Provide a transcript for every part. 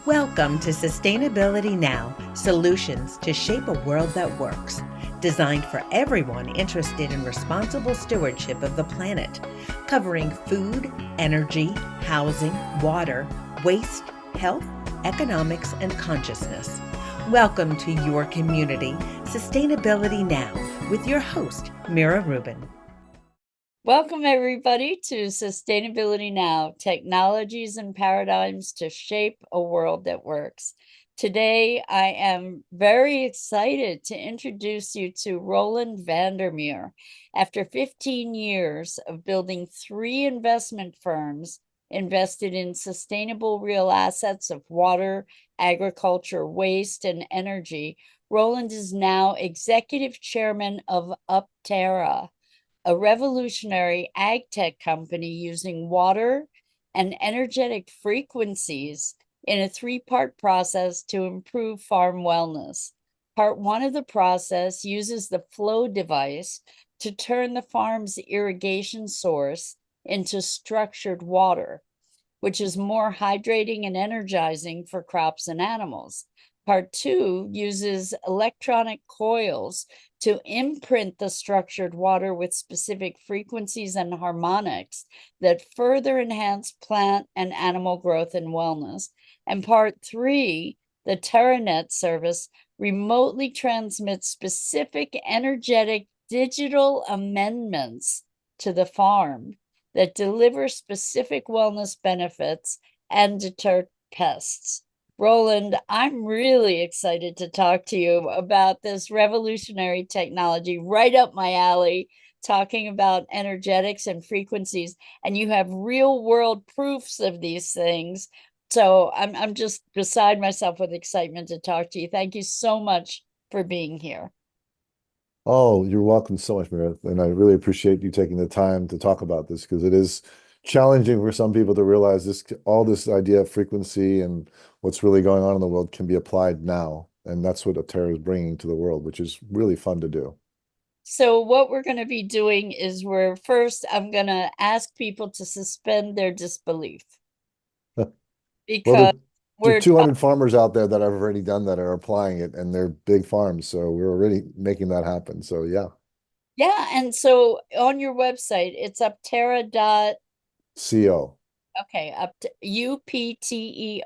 Welcome to Sustainability Now, solutions to shape a world that works. Designed for everyone interested in responsible stewardship of the planet, covering food, energy, housing, water, waste, health, economics, and consciousness. Welcome to your community, Sustainability Now, with your host, Mira Rubin. Welcome, everybody, to Sustainability Now, technologies and paradigms to shape a world that works. Today, I am very excited to introduce you to Roland Vandermeer. After 15 years of building 3 investment firms invested in sustainable real assets of water, agriculture, waste, and energy, Roland is now executive chairman of UpTerra, a revolutionary ag tech company using water and energetic frequencies in a 3-part process to improve farm wellness. Part 1 of the process uses the flow device to turn the farm's irrigation source into structured water, which is more hydrating and energizing for crops and animals. Part 2 uses electronic coils to imprint the structured water with specific frequencies and harmonics that further enhance plant and animal growth and wellness. And Part 3, the TerraNet service, remotely transmits specific energetic digital amendments to the farm that deliver specific wellness benefits and deter pests. Roland, I'm really excited to talk to you about this revolutionary technology right up my alley, talking about energetics and frequencies, and you have real world proofs of these things. So I'm just beside myself with excitement to talk to you. Thank you so much for being here. Oh, you're welcome so much, Meredith. And I really appreciate you taking the time to talk about this because it is challenging for some people to realize all this idea of frequency and what's really going on in the world can be applied now. And that's what UpTerra is bringing to the world, which is really fun to do. So what we're going to be doing is I'm going to ask people to suspend their disbelief Well, because there are we're 200 farmers out there that have already done that, are applying it, and they're big farms. So we're already making that happen. So yeah. Yeah, and so on your website, it's upterra dot CO. okay, up to UPTERRA.co,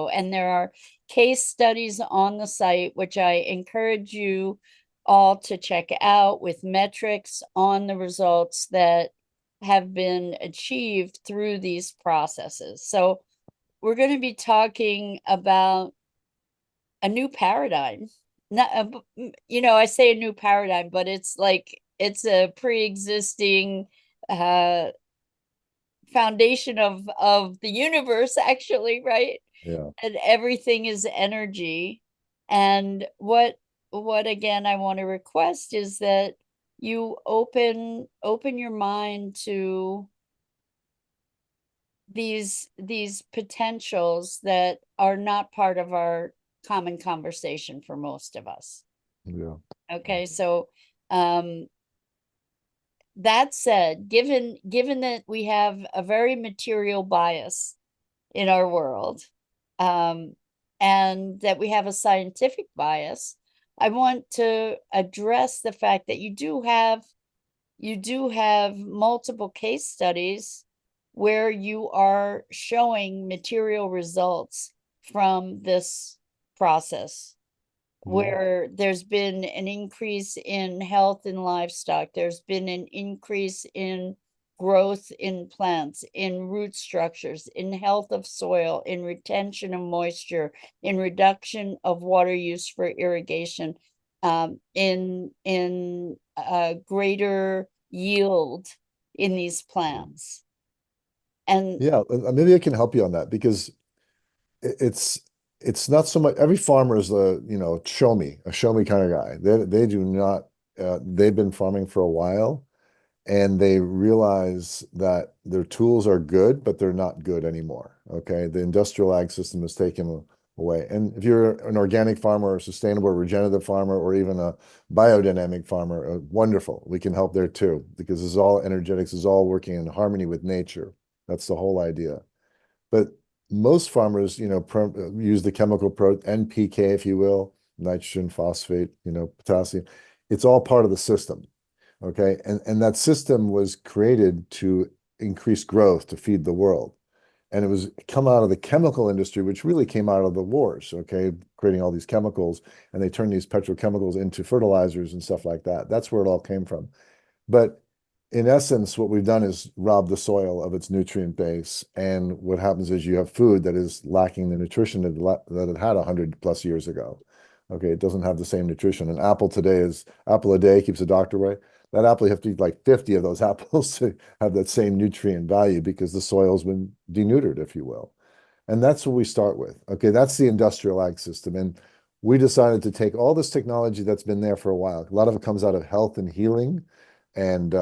and there are case studies on the site, which I encourage you all to check out with metrics on the results that have been achieved through these processes. So we're going to be talking about a new paradigm. Not, I say a new paradigm, but it's like it's a pre-existing foundation of the universe, actually, right? Yeah. And everything is energy. And what again I want to request is that you open your mind to these potentials that are not part of our common conversation for most of us. Yeah. Okay, so that said, given that we have a very material bias in our world, and that we have a scientific bias, I want to address the fact that you do have multiple case studies where you are showing material results from this process, where there's been an increase in health in livestock, there's been an increase in growth in plants, in root structures, in health of soil, in retention of moisture, in reduction of water use for irrigation, in greater yield in these plants. And Yeah, maybe I can help you on that because it's not so much every farmer is a show me kind of guy. They do not they've been farming for a while and they realize that their tools are good, but they're not good anymore. Okay, the industrial ag system is taken away. And if you're an organic farmer or a sustainable regenerative farmer or even a biodynamic farmer, wonderful. We can help there too because this is all energetics, is all working in harmony with nature. That's the whole idea. But most farmers, use the chemical NPK, if you will, nitrogen, phosphate, potassium. It's all part of the system. Okay. And that system was created to increase growth to feed the world. And it was come out of the chemical industry, which really came out of the wars, okay, creating all these chemicals, and they turned these petrochemicals into fertilizers and stuff like that. That's where it all came from. But in essence, what we've done is rob the soil of its nutrient base. And what happens is you have food that is lacking the nutrition that it had 100+ years ago. Okay, it doesn't have the same nutrition. An apple today is apple a day keeps the doctor away. That apple, you have to eat like 50 of those apples to have that same nutrient value because the soil's been denuded, if you will. And that's what we start with. Okay, that's the industrial ag system. And we decided to take all this technology that's been there for a while. A lot of it comes out of health and healing and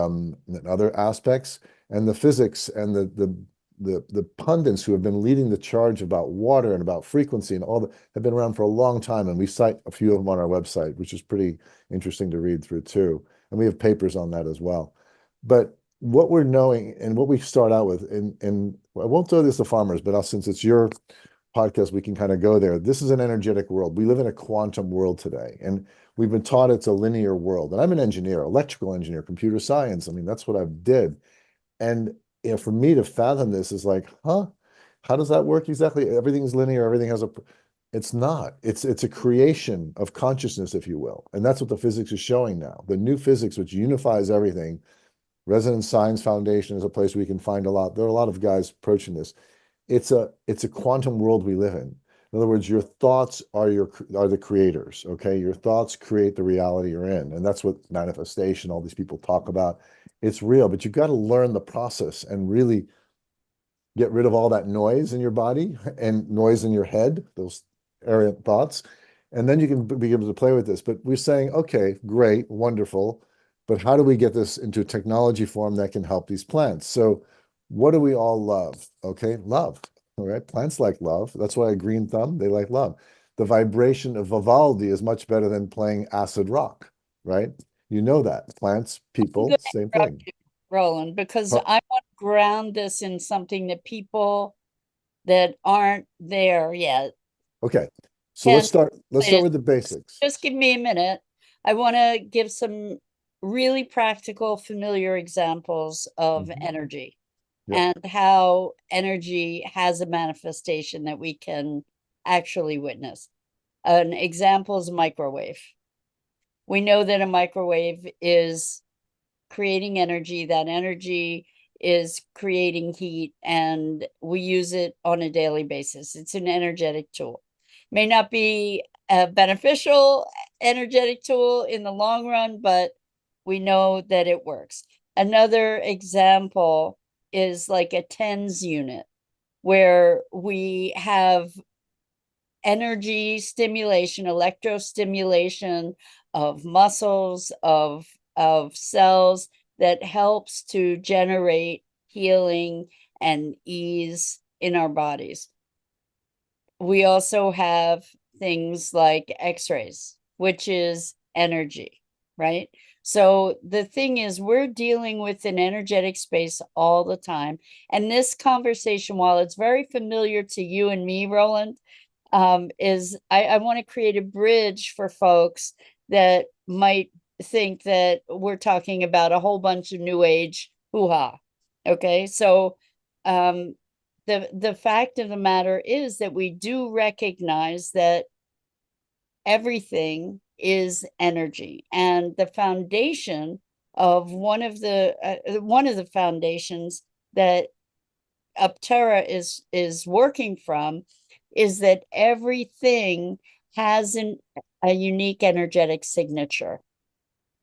other aspects, and the physics and the pundits who have been leading the charge about water and about frequency and all that have been around for a long time. And we cite a few of them on our website, which is pretty interesting to read through too. And we have papers on that as well. But what we're knowing and what we start out with, and I won't throw this to farmers, but since it's your podcast, we can kind of go there. This is an energetic world. We live in a quantum world today, and we've been taught it's a linear world. And I'm an engineer, electrical engineer, computer science. I mean, that's what I did. And for me to fathom this is like, huh? How does that work exactly? Everything's linear. Everything has a. It's not. It's a creation of consciousness, if you will, and that's what the physics is showing now. The new physics, which unifies everything. Resonance Science Foundation is a place we can find a lot. There are a lot of guys approaching this. It's a quantum world we live in. In other words, your thoughts are the creators. Okay, your thoughts create the reality you're in, and that's what manifestation. All these people talk about. It's real, but you've got to learn the process and really get rid of all that noise in your body and noise in your head, those errant thoughts, and then you can be able to play with this. But we're saying, okay, great, wonderful, but how do we get this into a technology form that can help these plants? So what do we all love? Okay, love. All right, plants like love. That's why a green thumb, they like love. The vibration of Vivaldi is much better than playing acid rock, right? You know that. Plants, I'm people, going to same interrupt thing. you, Roland, because Oh, I want to ground this in something that people that aren't there yet okay. So can. let's start with the basics. Just give me a minute. I want to give some really practical, familiar examples of Mhm. energy Yep. and how energy has a manifestation that we can actually witness. An example is a microwave. We know that a microwave is creating energy. That energy is creating heat, and we use it on a daily basis. It's an energetic tool. May not be a beneficial energetic tool in the long run, but we know that it works. Another example is like a TENS unit, where we have energy stimulation, electrostimulation of muscles, of cells that helps to generate healing and ease in our bodies. We also have things like x-rays, which is energy, right? So the thing is, we're dealing with an energetic space all the time. And this conversation, while it's very familiar to you and me, Roland, is I want to create a bridge for folks that might think that we're talking about a whole bunch of new age hoo-ha. Okay, so the fact of the matter is that we do recognize that everything is energy, and the foundation of one of the foundations that UpTerra is working from is that everything has a unique energetic signature,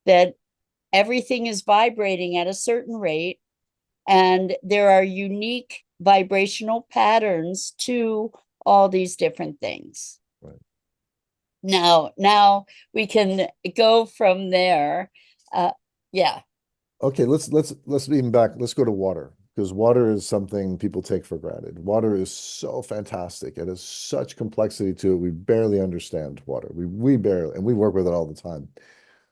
that everything is vibrating at a certain rate, and there are unique vibrational patterns to all these different things. Right. Now we can go from there. Yeah. Okay, let's even back. Let's go to water because water is something people take for granted. Water is so fantastic. It has such complexity to it. We barely understand water. We barely, and we work with it all the time.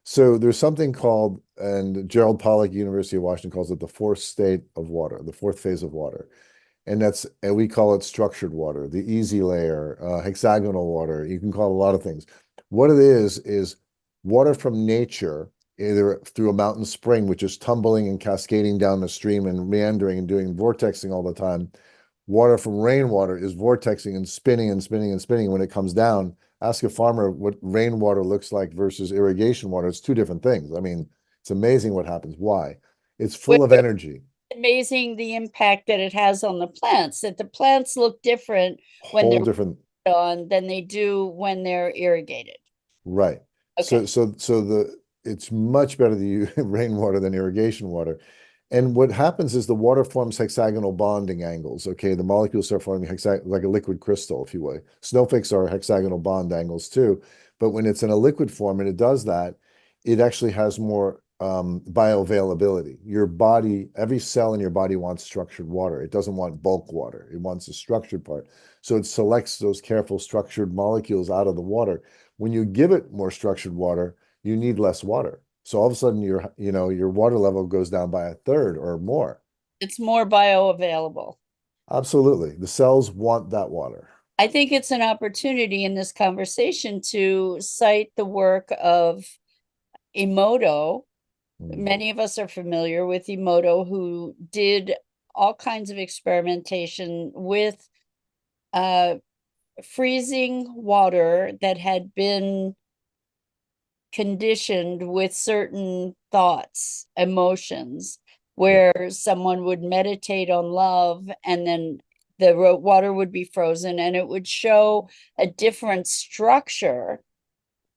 So there's something called, and Gerald Pollack, University of Washington, calls it the fourth state of water, the fourth phase of water. And we call it structured water, the easy layer, hexagonal water. You can call it a lot of things. What it is water from nature, either through a mountain spring, which is tumbling and cascading down the stream and meandering and doing vortexing all the time. Water from rainwater is vortexing and spinning and spinning and spinning. When it comes down, ask a farmer what rainwater looks like versus irrigation water. It's two different things. I mean, it's amazing what happens. Why? It's full of energy. Amazing the impact that it has on the plants, that the plants look different when Whole they're different, on than they do when they're irrigated. right. Okay. So it's much better to use rainwater than irrigation water. And what happens is the water forms hexagonal bonding angles. Okay, the molecules start forming like a liquid crystal, if you will. Snowflakes are hexagonal bond angles too. But when it's in a liquid form and it does that, it actually has more bioavailability. Your body, every cell in your body wants structured water. It doesn't want bulk water. It wants the structured part. So it selects those careful structured molecules out of the water. When you give it more structured water, you need less water. So all of a sudden your water level goes down by a third or more. It's more bioavailable. Absolutely. The cells want that water. I think it's an opportunity in this conversation to cite the work of Emoto. Many of us are familiar with Emoto, who did all kinds of experimentation with freezing water that had been conditioned with certain thoughts, emotions, where someone would meditate on love and then the water would be frozen and it would show a different structure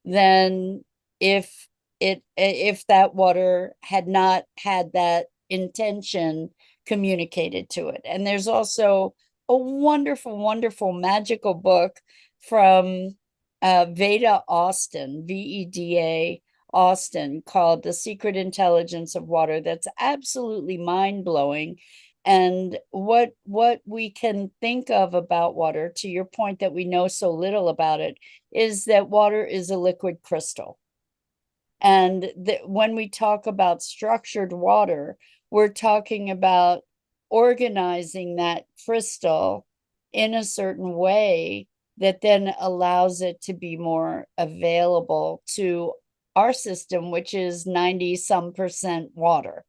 than if that water had not had that intention communicated to it. And there's also a wonderful, wonderful magical book from Veda Austin, Veda Austin, called The Secret Intelligence of Water, that's absolutely mind-blowing. And what we can think of about water, to your point that we know so little about it, is that water is a liquid crystal. And when we talk about structured water, we're talking about organizing that crystal in a certain way that then allows it to be more available to our system, which is 90-some% water.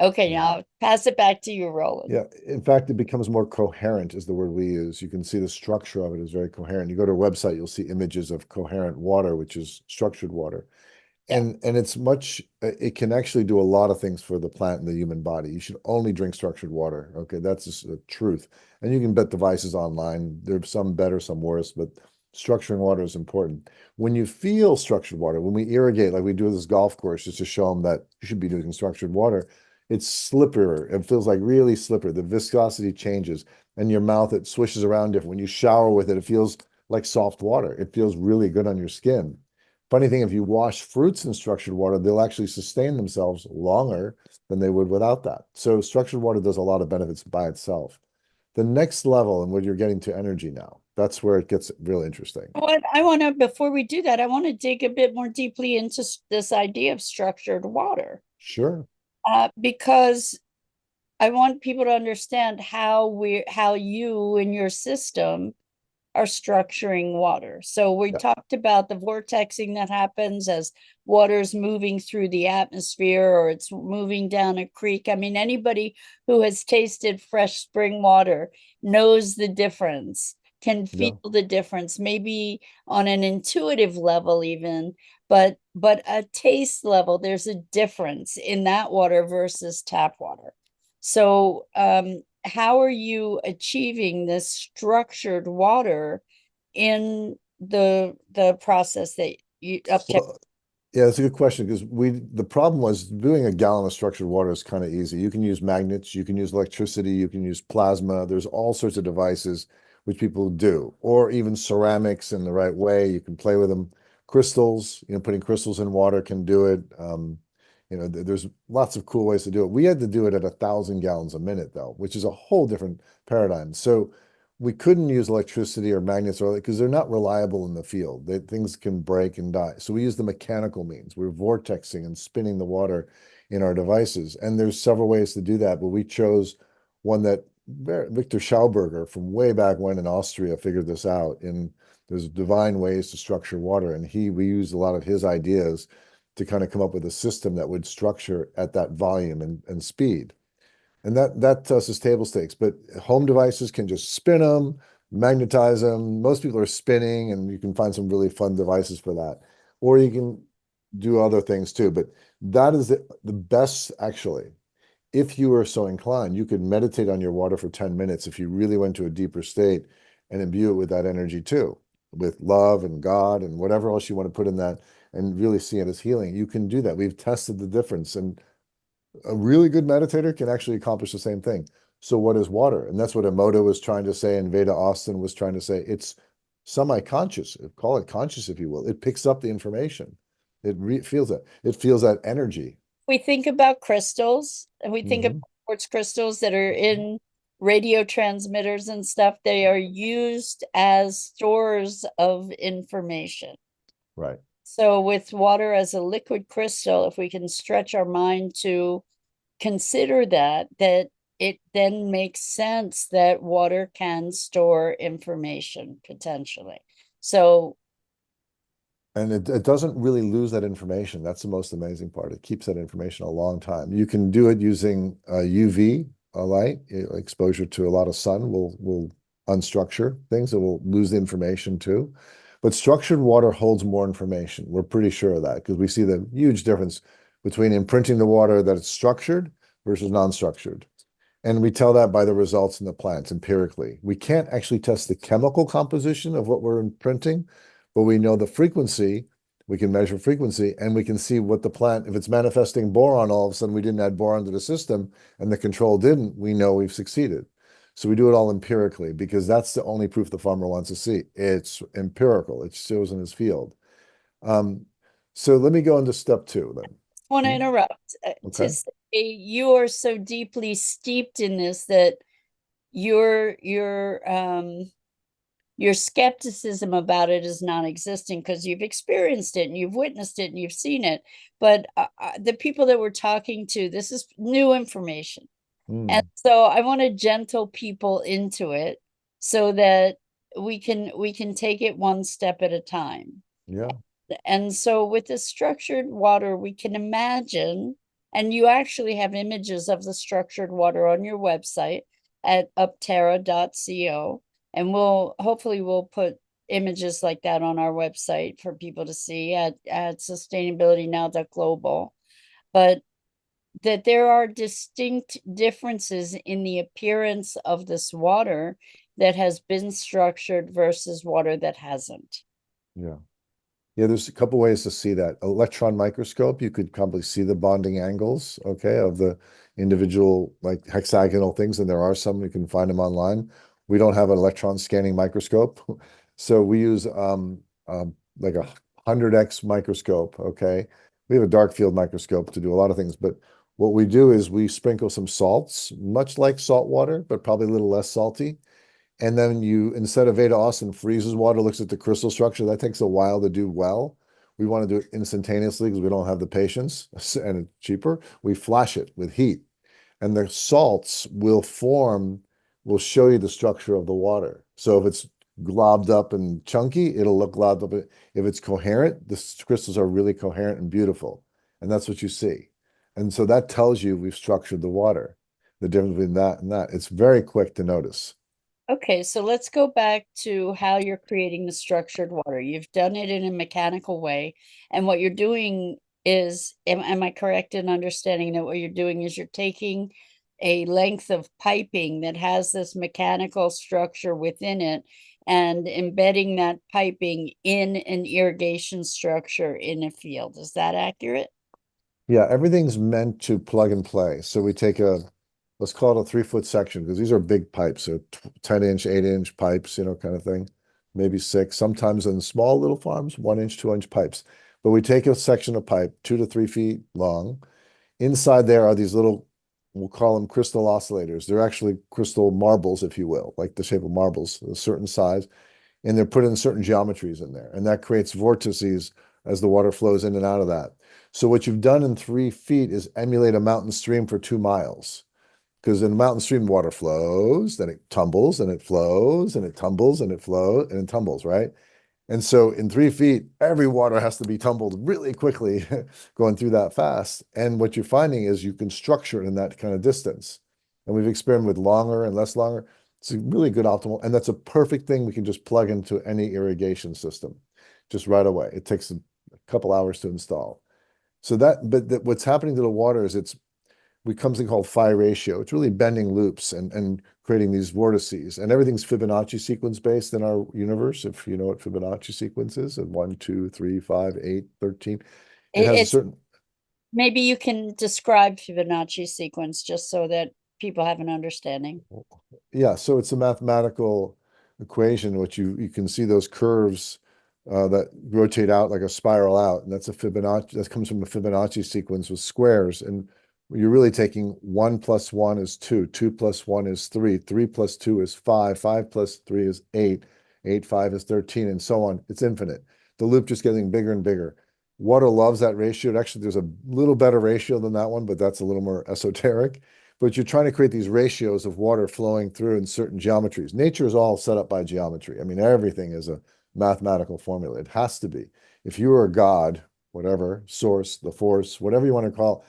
Okay, now pass it back to you, Roland. Yeah, in fact, it becomes more coherent is the word we use. You can see the structure of it is very coherent. You go to a website, you'll see images of coherent water, which is structured water. And it's much, it can actually do a lot of things for the plant and the human body. You should only drink structured water. Okay, that's just the truth. And you can bet devices online. There's some better, some worse, but structuring water is important. When you feel structured water, when we irrigate, like we do this golf course, just to show them that you should be doing structured water, it's slippier. It feels like really slippery. The viscosity changes and your mouth, it swishes around different. When you shower with it, it feels like soft water. It feels really good on your skin. Funny thing, if you wash fruits in structured water, they'll actually sustain themselves longer than they would without that. So structured water does a lot of benefits by itself. The next level, and where you're getting to energy now, that's where it gets really interesting. What I want to, before we do that, I want to dig a bit more deeply into this idea of structured water. Sure. Because I want people to understand how you and your system are structuring water. So we talked about the vortexing that happens as water's moving through the atmosphere or it's moving down a creek. I mean, anybody who has tasted fresh spring water knows the difference, can feel the difference, maybe on an intuitive level even, but a taste level, there's a difference in that water versus tap water. So how are you achieving this structured water in the process that you UpTerra? Yeah, that's a good question because the problem was doing a gallon of structured water is kind of easy. You can use magnets, you can use electricity, you can use plasma. There's all sorts of devices which people do, or even ceramics in the right way. You can play with them. Crystals, putting crystals in water can do it. There's lots of cool ways to do it. We had to do it at 1,000 gallons a minute though, which is a whole different paradigm. So we couldn't use electricity or magnets or because they're not reliable in the field. Things can break and die. So we use the mechanical means. We're vortexing and spinning the water in our devices. And there's several ways to do that, but we chose one that Victor Schauberger from way back when in Austria figured this out. And there's divine ways to structure water, and we used a lot of his ideas to kind of come up with a system that would structure at that volume and speed. And that is table stakes. But home devices can just spin them, magnetize them. Most people are spinning, and you can find some really fun devices for that. Or you can do other things too. But that is the best, actually. If you were so inclined, you could meditate on your water for 10 minutes if you really went to a deeper state and imbue it with that energy too, with love and God and whatever else you want to put in that, and really see it as healing. You can do that. We've tested the difference, and a really good meditator can actually accomplish the same thing. So what is water? And that's what Emoto was trying to say, and Veda Austin was trying to say. It's semi-conscious, call it conscious if you will. It picks up the information. Feels it. It feels that energy. We think about crystals, and we think Mhm. about quartz crystals that are in radio transmitters and stuff. They are used as stores of information. Right. So with water as a liquid crystal, if we can stretch our mind to consider that it then makes sense that water can store information potentially. So And it doesn't really lose that information. That's the most amazing part. It keeps that information a long time. You can do it using UV light. Exposure to a lot of sun will unstructure things. It will lose the information too. But structured water holds more information. We're pretty sure of that because we see the huge difference between imprinting the water that it's structured versus non-structured. And we tell that by the results in the plants empirically. We can't actually test the chemical composition of what we're imprinting, but we know the frequency. We can measure frequency, and we can see what the plant, if it's manifesting boron, all of a sudden we didn't add boron to the system and the control didn't, we know we've succeeded. So we do it all empirically because that's the only proof the farmer wants to see. It's empirical. It shows in his field. So let me go into step 2 then. want to interrupt Okay. to say you are so deeply steeped in this that your skepticism about it is non-existent because you've experienced it and you've witnessed it and you've seen it. But the people that we're talking to, this is new information. And so I want to gentle people into it so that we can take it one step at a time. Yeah. And so with the structured water, we can imagine, and you actually have images of the structured water on your website at upterra.co. And we'll put images like that on our website for people to see at sustainabilitynow.global. But that there are distinct differences in the appearance of this water that has been structured versus water that hasn't. Yeah. Yeah, there's a couple ways to see that. Electron microscope, you could probably see the bonding angles, okay, of the individual like hexagonal things, and there are some, you can find them online. We don't have an electron scanning microscope, so we use like a 100x microscope, okay? We have a dark field microscope to do a lot of things, but what we do is we sprinkle some salts, much like salt water, but probably a little less salty. And then instead of Veda Austin freezes water, looks at the crystal structure. That takes a while to do well. We want to do it instantaneously because we don't have the patience and it's cheaper. We flash it with heat, and the salts will show you the structure of the water. So if it's globbed up and chunky, it'll look globbed up. If it's coherent, the crystals are really coherent and beautiful. And that's what you see. And so that tells you we've structured the water, the difference between that and that. It's very quick to notice. Okay, so let's go back to how you're creating the structured water. You've done it in a mechanical way, and what you're doing is, am I correct in understanding that what you're doing is you're taking a length of piping that has this mechanical structure within it and embedding that piping in an irrigation structure in a field. Is that accurate? Yeah, everything's meant to plug and play. So we take let's call it a 3-foot section because these are big pipes, so 10-inch, 8-inch pipes, kind of thing, maybe 6. Sometimes in small little farms, 1-inch, 2-inch pipes. But we take a section of pipe 2 to 3 feet long. Inside there are these little, we'll call them crystal oscillators. They're actually crystal marbles, if you will, like the shape of marbles, a certain size, and they're put in certain geometries in there, and that creates vortices as the water flows in and out of that. So what you've done in 3 feet is emulate a mountain stream for 2 miles. Because in a mountain stream, water flows, then it tumbles, and it flows, and it tumbles, and it flows, and it tumbles, right? And so in 3 feet, every water has to be tumbled really quickly going through that fast. And what you're finding is you can structure it in that kind of distance. And we've experimented with longer and less longer. It's a really good optimal, and that's a perfect thing we can just plug into any irrigation system just right away. It takes a couple hours to install. So what's happening to the water is it's becomes something called phi ratio. It's really bending loops and creating these vortices. And everything's Fibonacci sequence based in our universe, if you know what Fibonacci sequence is, and 1, 2, 3, 5, 8, 13. It has a It's certain, maybe you can describe Fibonacci sequence just so that people have an understanding. yeah, so it's a mathematical equation, which you can see those curves that rotate out like a spiral out. And that's a Fibonacci, that comes from a Fibonacci sequence with squares. And you're really taking 1 plus 1 is 2, 2 plus 1 is 3, 3 plus 2 is 5, 5 plus 3 is 8, 8, 5 is 13, and so on. It's infinite. The loop just getting bigger and bigger. Water loves that ratio. Actually, there's a little better ratio than that one, but that's a little more esoteric. But you're trying to create these ratios of water flowing through in certain geometries. Nature is all set up by geometry. I mean, everything is a mathematical formula. It has to be. If you were a god, whatever, source, the force, whatever you want to call,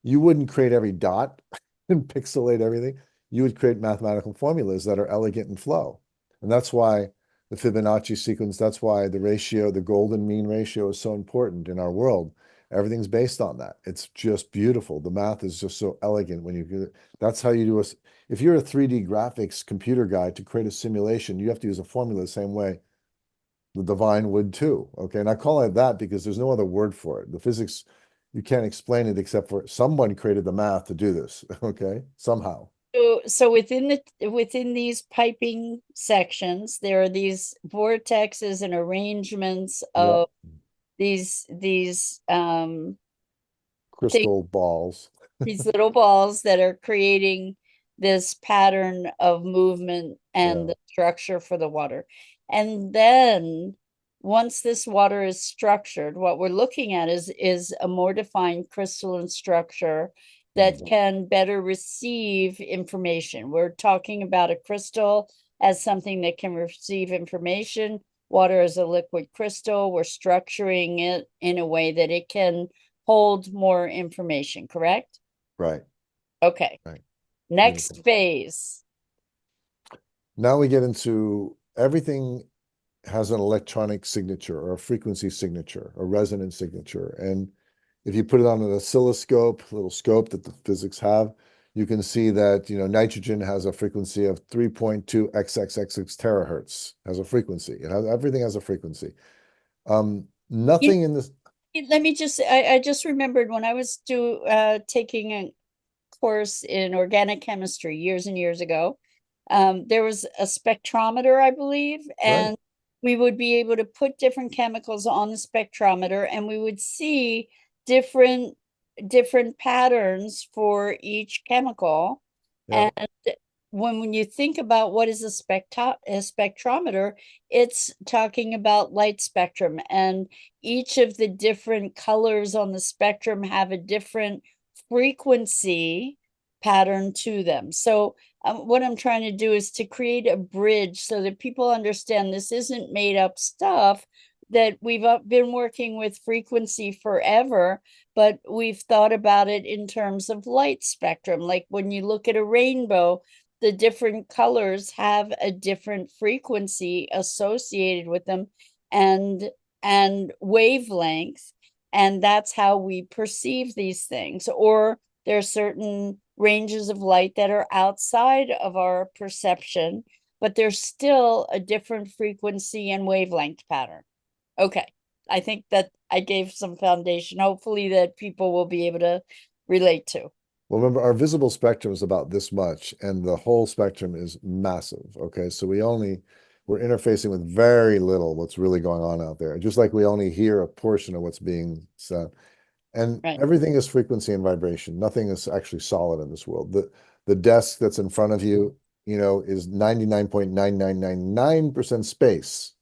you wouldn't create every dot and pixelate everything. You would create mathematical formulas that are elegant and flow. And that's why the Fibonacci sequence, that's why the ratio, the golden mean ratio is so important in our world. Everything's based on that. It's just beautiful. The math is just so elegant when you, that's how you do a, if you're a 3D graphics computer guy to create a simulation, you have to use a formula the same way the divine would too. Okay. And I call it that because there's no other word for it. The physics, you can't explain it except for someone created the math to do this. Okay. Somehow. So within these piping sections, there are these vortexes and arrangements Yeah. of these Crystal balls. these little balls that are creating this pattern of movement and Yeah. the structure for the water. And then once this water is structured, what we're looking at is a more defined crystalline structure that can better receive information. We're talking about a crystal as something that can receive information. Water is a liquid crystal. We're structuring it in a way that it can hold more information, correct? Right. Okay. Right. Next Beautiful. phase. Now we get into everything has an electronic signature or a frequency signature, a resonance signature. And if you put it on an oscilloscope, little scope that the physics have, you can see that, nitrogen has a frequency of 3.2 xxxx terahertz, has a frequency. Everything has a frequency. You, Nothing in this. let me just, I just remembered when I was taking a course in organic chemistry years and years ago, there was a spectrometer, I believe, Right. and we would be able to put different chemicals on the spectrometer and we would see different patterns for each chemical. Yeah. And when you think about what is a spectrometer, it's talking about light spectrum, and each of the different colors on the spectrum have a different frequency pattern to them. So what I'm trying to do is to create a bridge so that people understand this isn't made up stuff, that we've been working with frequency forever, but we've thought about it in terms of light spectrum. Like when you look at a rainbow, the different colors have a different frequency associated with them and wavelength, and that's how we perceive these things. Or there are certain ranges of light that are outside of our perception, but there's still a different frequency and wavelength pattern. Okay. I think that I gave some foundation, hopefully, that people will be able to relate to. Well, remember, our visible spectrum is about this much, and the whole spectrum is massive. Okay. So we're interfacing with very little what's really going on out there, just like we only hear a portion of what's being said. And Right. everything is frequency and vibration. Nothing is actually solid in this world. The desk that's in front of you, is 99.9999% space.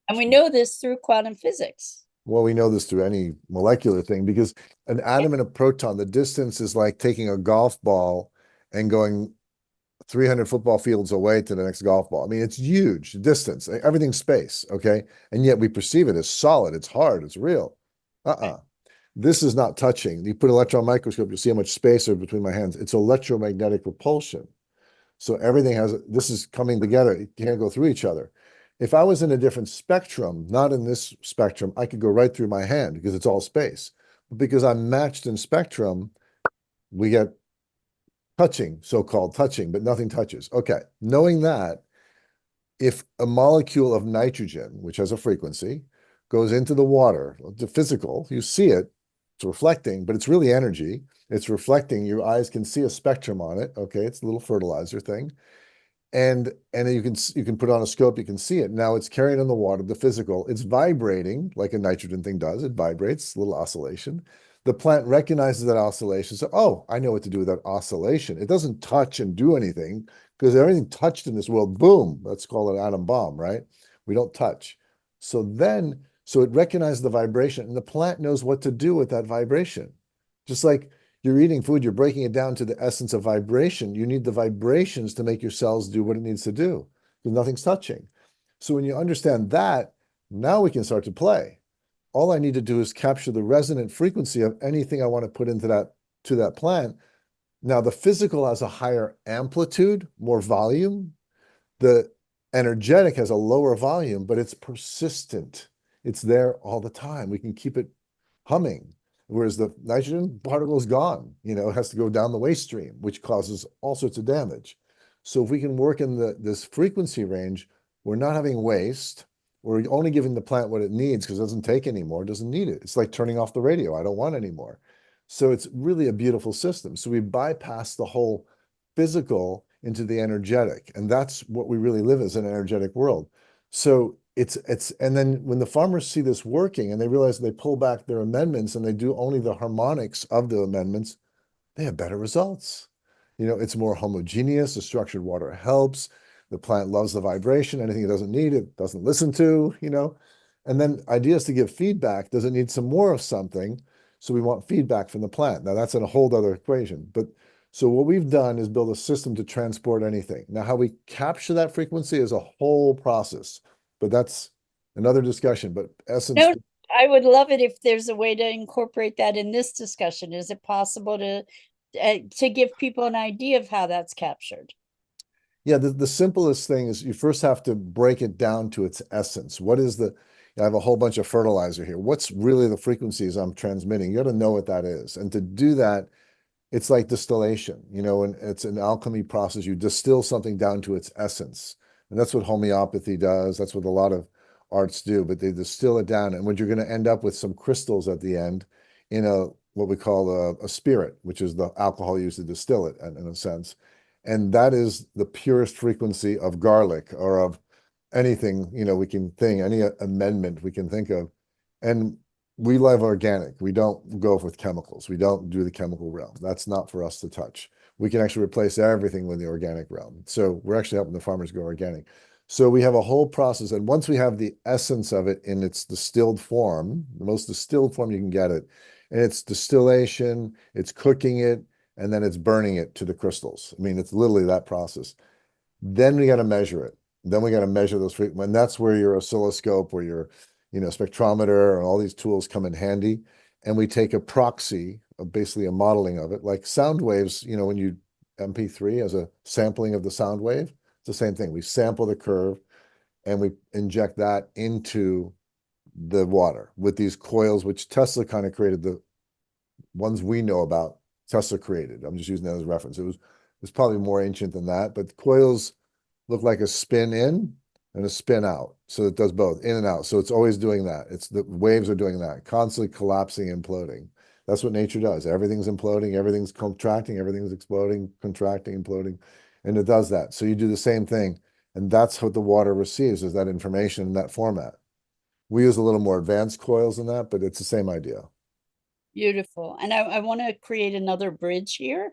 And we know this through quantum physics. Well, we know this through any molecular thing because an Yeah. atom and a proton, the distance is like taking a golf ball and going 300 football fields away to the next golf ball. I mean, it's huge distance. Everything's space, okay? And yet we perceive it as solid. It's hard. It's real. This is not touching. You put an electron microscope, you'll see how much space is between my hands. It's electromagnetic repulsion. So everything has, this is coming together. It can't go through each other. If I was in a different spectrum, not in this spectrum, I could go right through my hand because it's all space. But because I'm matched in spectrum, we get touching, so-called touching, but nothing touches. Okay, knowing that, if a molecule of nitrogen, which has a frequency, goes into the water, the physical, you see it, it's reflecting, but it's really energy. It's reflecting. Your eyes can see a spectrum on it. Okay, it's a little fertilizer thing. And you can put on a scope, you can see it. Now it's carrying in the water, the physical, it's vibrating like a nitrogen thing does. It vibrates, a little oscillation. The plant recognizes that oscillation. So, oh, I know what to do with that oscillation. It doesn't touch and do anything because everything touched in this world, boom, let's call it an atom bomb, right? We don't touch. So it recognizes the vibration and the plant knows what to do with that vibration. Just like you're eating food, you're breaking it down to the essence of vibration. You need the vibrations to make your cells do what it needs to do because nothing's touching. So when you understand that, now we can start to play. All I need to do is capture the resonant frequency of anything I want to put into that plant. Now the physical has a higher amplitude, more volume. The energetic has a lower volume, but it's persistent. It's there all the time. We can keep it humming. Whereas the nitrogen particle is gone, it has to go down the waste stream, which causes all sorts of damage. So if we can work in this frequency range, we're not having waste. We're only giving the plant what it needs because it doesn't take anymore, it doesn't need it. It's like turning off the radio. I don't want anymore. So it's really a beautiful system. So we bypass the whole physical into the energetic. And that's what we really live as, an energetic world. So and then when the farmers see this working and they realize they pull back their amendments and they do only the harmonics of the amendments, they have better results. It's more homogeneous. The structured water helps. The plant loves the vibration. Anything it doesn't need, it doesn't listen to, And then ideas to give feedback. Does it need some more of something? So we want feedback from the plant. Now that's in a whole other equation. But so what we've done is build a system to transport anything. Now, how we capture that frequency is a whole process, but that's another discussion. But essence. No, I would love it if there's a way to incorporate that in this discussion. Is it possible to give people an idea of how that's captured? Yeah, the simplest thing is you first have to break it down to its essence. I have a whole bunch of fertilizer here. What's really the frequencies I'm transmitting? You got to know what that is. And to do that, it's like distillation, and it's an alchemy process. You distill something down to its essence. And that's what homeopathy does. That's what a lot of arts do, but they distill it down. And what you're going to end up with some crystals at the end in what we call a spirit, which is the alcohol used to distill it in a sense. And that is the purest frequency of garlic or of anything, we can think, any amendment we can think of. And we live organic. We don't go with chemicals. We don't do the chemical realm. That's not for us to touch. We can actually replace everything with the organic realm. So we're actually helping the farmers go organic. So we have a whole process. And once we have the essence of it in its distilled form, the most distilled form you can get it, and it's distillation, it's cooking it, and then it's burning it to the crystals. I mean, it's literally that process. Then we got to measure it. Then we got to measure those frequencies. And that's where your oscilloscope or your spectrometer and all these tools come in handy. And we take a proxy, basically a modeling of it, like sound waves, when you MP3 as a sampling of the sound wave, it's the same thing. We sample the curve and we inject that into the water with these coils, which Tesla kind of created. The ones we know about, Tesla created. I'm just using that as a reference. It's probably more ancient than that, but coils look like a spin in and a spin out. So it does both, in and out. So it's always doing that. It's the waves are doing that, constantly collapsing, imploding. That's what nature does. Everything's imploding, everything's contracting, everything's exploding, contracting, imploding, and it does that. So you do the same thing, and that's what the water receives, is that information in that format. We use a little more advanced coils than that, but it's the same idea. Beautiful. And I want to create another bridge here.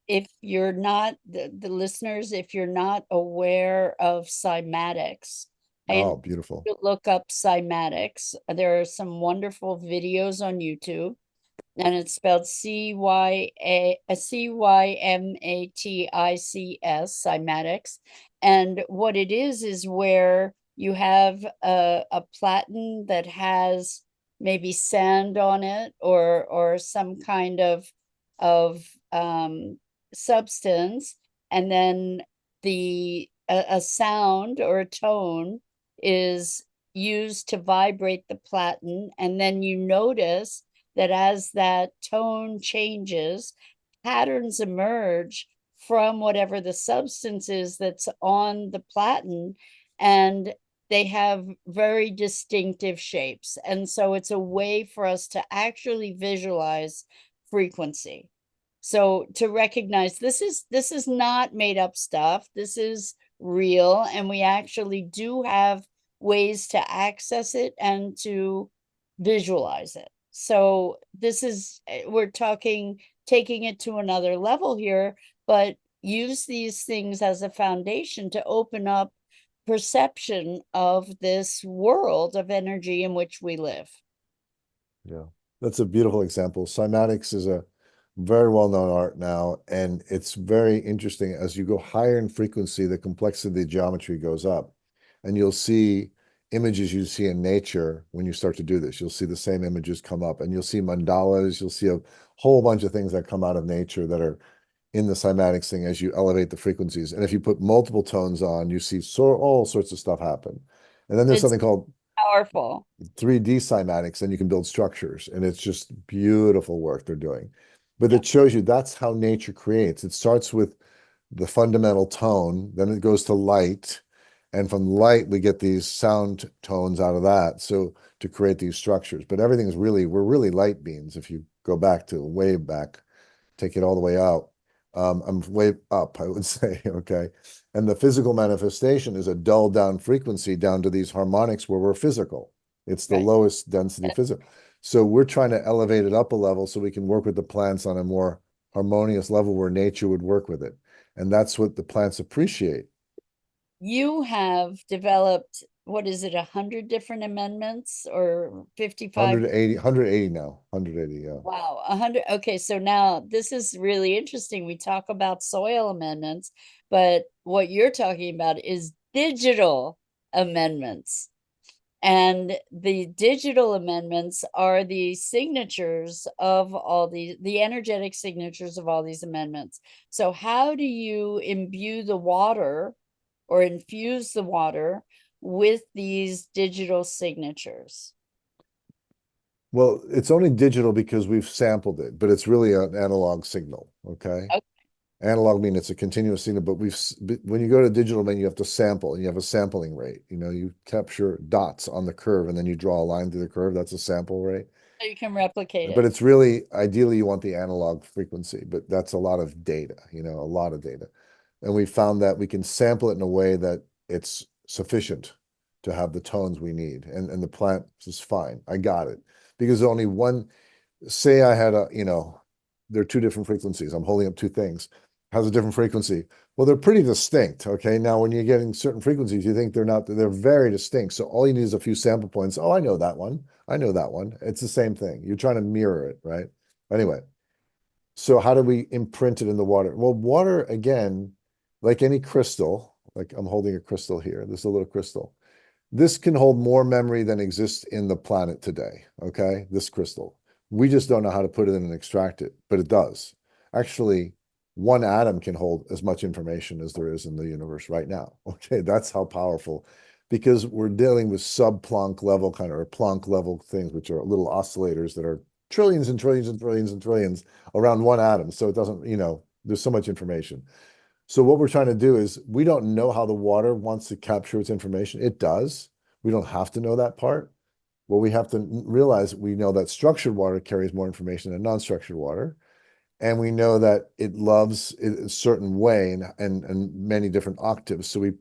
If you're not, the listeners, if you're not aware of cymatics, Oh, beautiful. look up cymatics. There are some wonderful videos on YouTube. and it's spelled Cymatics, cymatics. And what it is where you have a platen that has maybe sand on it or some kind of substance, and then a sound or a tone is used to vibrate the platen, and then you notice that as that tone changes, patterns emerge from whatever the substance is that's on the platen, and they have very distinctive shapes. And so it's a way for us to actually visualize frequency. So to recognize this is not made up stuff. This is real, and we actually do have ways to access it and to visualize it. So this is, we're talking, taking it to another level here, but use these things as a foundation to open up perception of this world of energy in which we live. Yeah, that's a beautiful example. Cymatics is a very well-known art now, and it's very interesting. As you go higher in frequency, the complexity of the geometry goes up, and you'll see images you see in nature when you start to do this. You'll see the same images come up, and you'll see mandalas. You'll see a whole bunch of things that come out of nature that are in the cymatics thing as you elevate the frequencies. And if you put multiple tones on, you see all sorts of stuff happen. And then there's It's something called powerful. 3D cymatics, and you can build structures, and it's just beautiful work they're doing. But Yeah. it shows you that's how nature creates. It starts with the fundamental tone, then it goes to light, and from light we get these sound tones out of that, so to create these structures. But everything's really, we're really light beings. If you go back to way back, take it all the way out. I'm way up, I would say, okay? And the physical manifestation is a dull down frequency down to these harmonics where we're physical. It's the Right. lowest density physical. So we're trying to elevate it up a level so we can work with the plants on a more harmonious level where nature would work with it. And that's what the plants appreciate. You have developed, what is it, 100 different amendments or 55? 180 now, 180, yeah. Wow, 100. Okay, so now this is really interesting. We talk about soil amendments, but what you're talking about is digital amendments. And the digital amendments are the signatures of all the energetic signatures of all these amendments. So how do you imbue the water or infuse the water with these digital signatures? Well, it's only digital because we've sampled it, but it's really an analog signal, okay? Okay. Analog means it's a continuous signal, but when you go to digital, then you have to sample, and you have a sampling rate. You know, you capture dots on the curve, and then you draw a line through the curve. That's a sample rate. So you can replicate But it. it's really, ideally, you want the analog frequency, but that's a lot of data, you know, a lot of data. And we found that we can sample it in a way that it's sufficient to have the tones we need. And the plant is fine. I got it. Because only one, say I had a, you know, there are two different frequencies. I'm holding up two things. Has a different frequency. Well, they're pretty distinct. Okay. Now, when you're getting certain frequencies, you think they're not, they're very distinct. So all you need is a few sample points. Oh, I know that one. I know that one. It's the same thing. You're trying to mirror it, right? Anyway, so how do we imprint it in the water? Well, water, again, like any crystal, like I'm holding a crystal here. This is a little crystal. This can hold more memory than exists in the planet today, okay? This crystal. We just don't know how to put it in and extract it, but it does. Actually, one atom can hold as much information as there is in the universe right now, okay? That's how powerful, because we're dealing with sub-Planck level kind of, or Planck level things, which are little oscillators that are trillions and trillions and trillions and trillions around one atom. So it doesn't, you know, there's so much information. So what we're trying to do is, we don't know how the water wants to capture its information. It does. We don't have to know that part. Well, we have to realize we know that structured water carries more information than non-structured water. And we know that it loves it a certain way and many different octaves. So we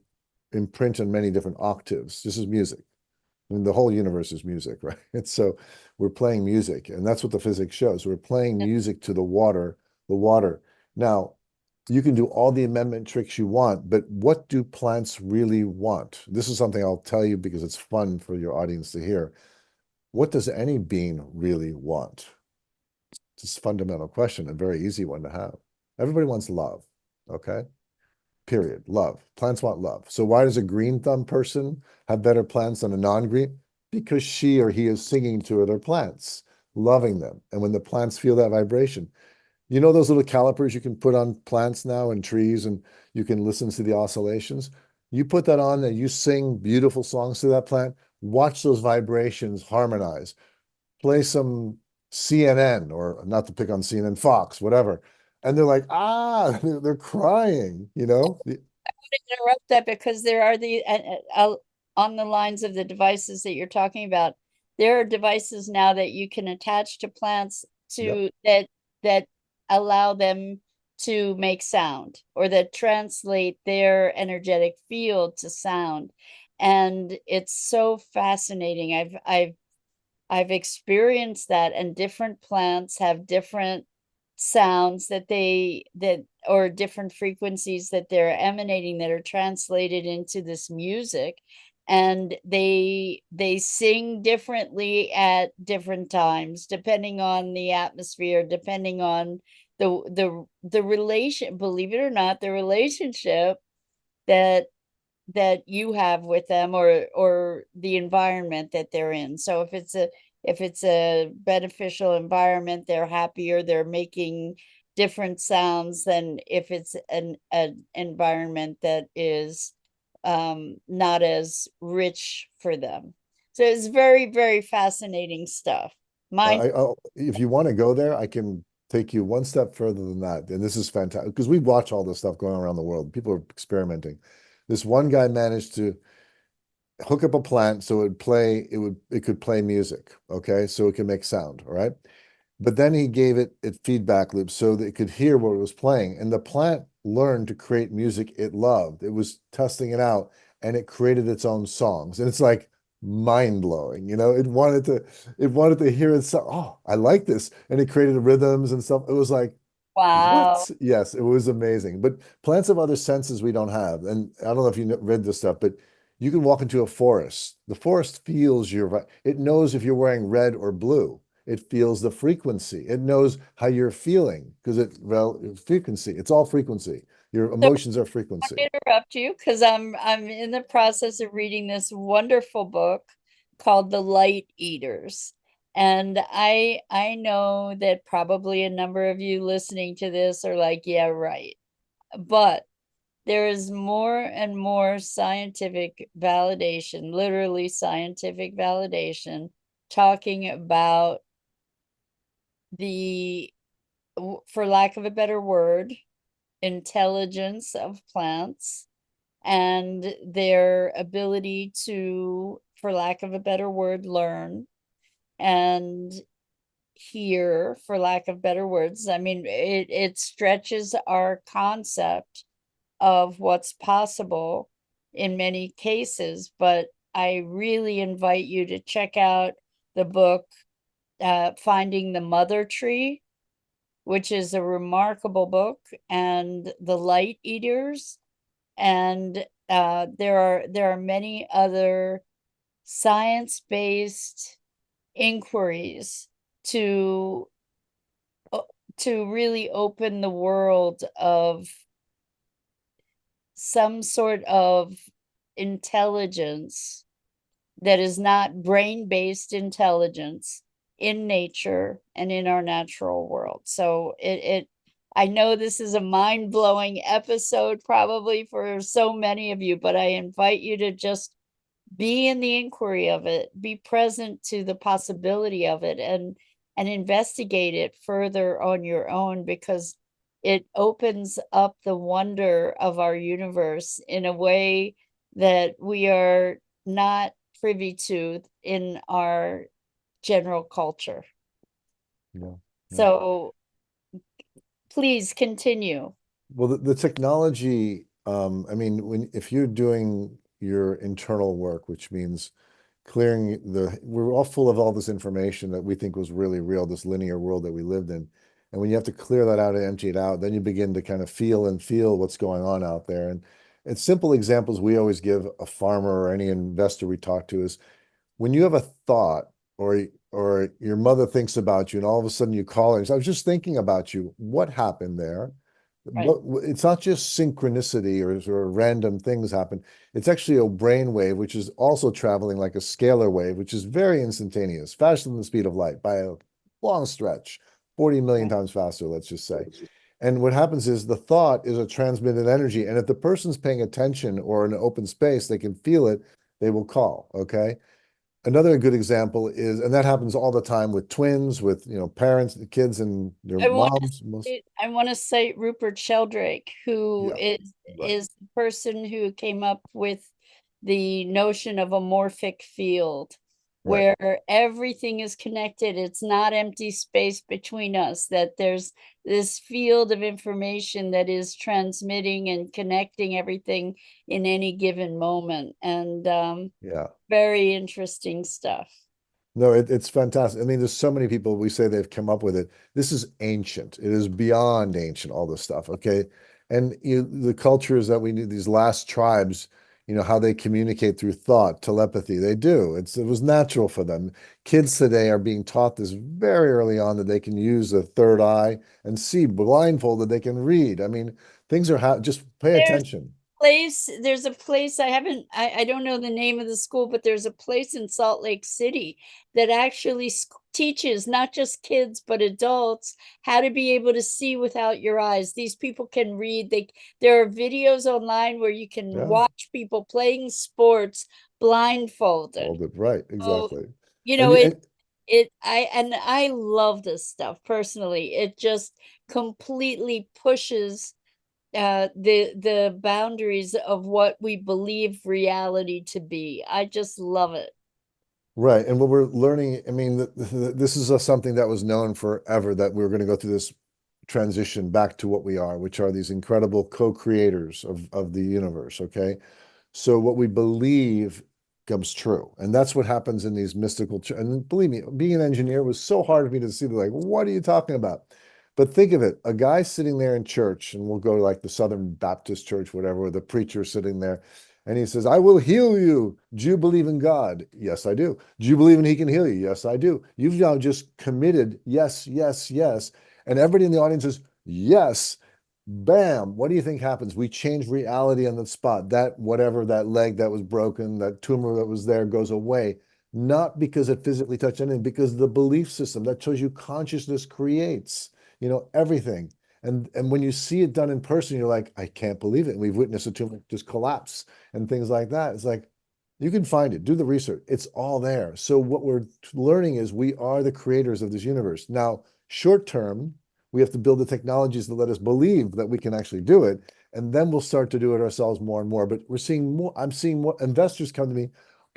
imprint on many different octaves. This is music. I mean, the whole universe is music, right? And so we're playing music, and that's what the physics shows. We're playing music to the water, the water. Now, you can do all the amendment tricks you want, but what do plants really want? This is something I'll tell you because it's fun for your audience to hear. What does any being really want? just fundamental question, a very easy one to have. Everybody wants love, okay? Period. Love. Plants want love. So why does a green thumb person have better plants than a non-green? Because she or he is singing to their plants, loving them. And when the plants feel that vibration, you know those little calipers you can put on plants now and trees, and you can listen to the oscillations? You put that on and you sing beautiful songs to that plant, watch those vibrations harmonize. Play some CNN, or not to pick on CNN, Fox, whatever. And they're like, ah, they're crying, you know? Interrupt that because there are on the lines of the devices that you're talking about, there are devices now that you can attach to plants to that allow them to make sound, or that translate their energetic field to sound. And it's so fascinating. I've experienced that, and different plants have different sounds or different frequencies that they're emanating that are translated into this music, and they sing differently at different times depending on the atmosphere, depending on the relation, believe it or not, the relationship that you have with them, or the environment that they're in. So if it's a beneficial environment, they're happier, they're making different sounds than if it's an environment that is not as rich for them. So it's very, very fascinating stuff. If you want to go there, I can take you one step further than that. And this is fantastic because we watch all this stuff going around the world. People are experimenting. This one guy managed to hook up a plant so it could play music, okay? So it can make sound, all right? But then he gave it feedback loops so that it could hear what it was playing. And the plant learned to create music it loved. It was testing it out, and it created its own songs. And it's like mind-blowing, you know? It wanted to hear it. Oh, I like this. And it created rhythms and stuff. It was like, Wow. what? Yes, it was amazing. But plants have other senses we don't have. And I don't know if you read this stuff, but you can walk into a forest. The forest feels it knows if you're wearing red or blue. It feels the frequency. It knows how you're feeling because frequency. It's all frequency. Your emotions are frequency. Interrupt you because I'm in the process of reading this wonderful book called The Light Eaters. And I know that probably a number of you listening to this are like, yeah, right. But there is more and more scientific validation, literally scientific validation, talking about the, for lack of a better word, intelligence of plants and their ability to, for lack of a better word, learn and hear, for lack of better words. I mean, it stretches our concept of what's possible in many cases, but I really invite you to check out the book, Finding the Mother Tree, which is a remarkable book, and The Light Eaters. And there are many other science-based inquiries to really open the world of some sort of intelligence that is not brain-based intelligence in nature and in our natural world. So I know this is a mind-blowing episode probably for so many of you, but I invite you to just be in the inquiry of it, be present to the possibility of it, and investigate it further on your own, because it opens up the wonder of our universe in a way that we are not privy to in our general culture. Yeah. So please continue. Well, the technology, I mean, if you're doing your internal work, which means we're all full of all this information that we think was really real, this linear world that we lived in. And when you have to clear that out and empty it out, then you begin to kind of feel what's going on out there. And simple examples we always give a farmer or any investor we talk to is when you have a thought or or your mother thinks about you, and all of a sudden you call her and say, I was just thinking about you. What happened there? Right. It's not just synchronicity or random things happen. It's actually a brain wave, which is also traveling like a scalar wave, which is very instantaneous, faster than the speed of light by a long stretch, 40 million Right. times faster, let's just say. And what happens is the thought is a transmitted energy. And if the person's paying attention or in an open space, they can feel it, they will call. Okay. Another good example is, and that happens all the time with twins, with parents, the kids, and their I want to moms. Most, I want to cite Rupert Sheldrake, who yeah, right, is the person who came up with the notion of a morphic field, right. where everything is connected. It's not empty space between us, that there's this field of information that is transmitting and connecting everything in any given moment. And Yeah. very interesting stuff. No, it's fantastic. I mean, there's so many people we say they've come up with it. This is ancient. It is beyond ancient, all this stuff. Okay. And the cultures that we need, these last tribes, how they communicate through thought, telepathy, they do. It was natural for them. Kids today are being taught this very early on that they can use a third eye and see blindfolded, they can read. I mean, things are just pay attention. There's a place I don't know the name of the school, but there's a place in Salt Lake City that actually teaches not just kids but adults how to be able to see without your eyes. These people can read. There are videos online where you can Yeah. watch people playing sports blindfolded. Hold it. Right. So, Exactly. you And, know, and I love this stuff personally. It just completely pushes the boundaries of what we believe reality to be. I just love it. right. And what we're learning, I mean, this is something that was known forever, that we are going to go through this transition back to what we are, which are these incredible co-creators of the universe. Okay. So what we believe comes true. And that's what happens in these mystical, and believe me, being an engineer was so hard for me to see. They're like, what are you talking about? But think of it, a guy sitting there in church, and we'll go to like the Southern Baptist church, whatever, with the preacher sitting there, and he says, I will heal you. Do you believe in God? Yes, I do. Do you believe in he can heal you? Yes, I do. You've now just committed, yes, yes, yes. And everybody in the audience says, yes. Bam. What do you think happens? We change reality on the spot. That whatever, that leg that was broken, that tumor that was there goes away. Not because it physically touched anything, because the belief system that shows you consciousness creates, everything. And when you see it done in person, you're like, I can't believe it. And we've witnessed a tumor just collapse and things like that. It's like, you can find it, do the research. It's all there. So what we're learning is we are the creators of this universe. Now, short term, we have to build the technologies that let us believe that we can actually do it. And then we'll start to do it ourselves more and more. But we're seeing more, I'm seeing more investors come to me.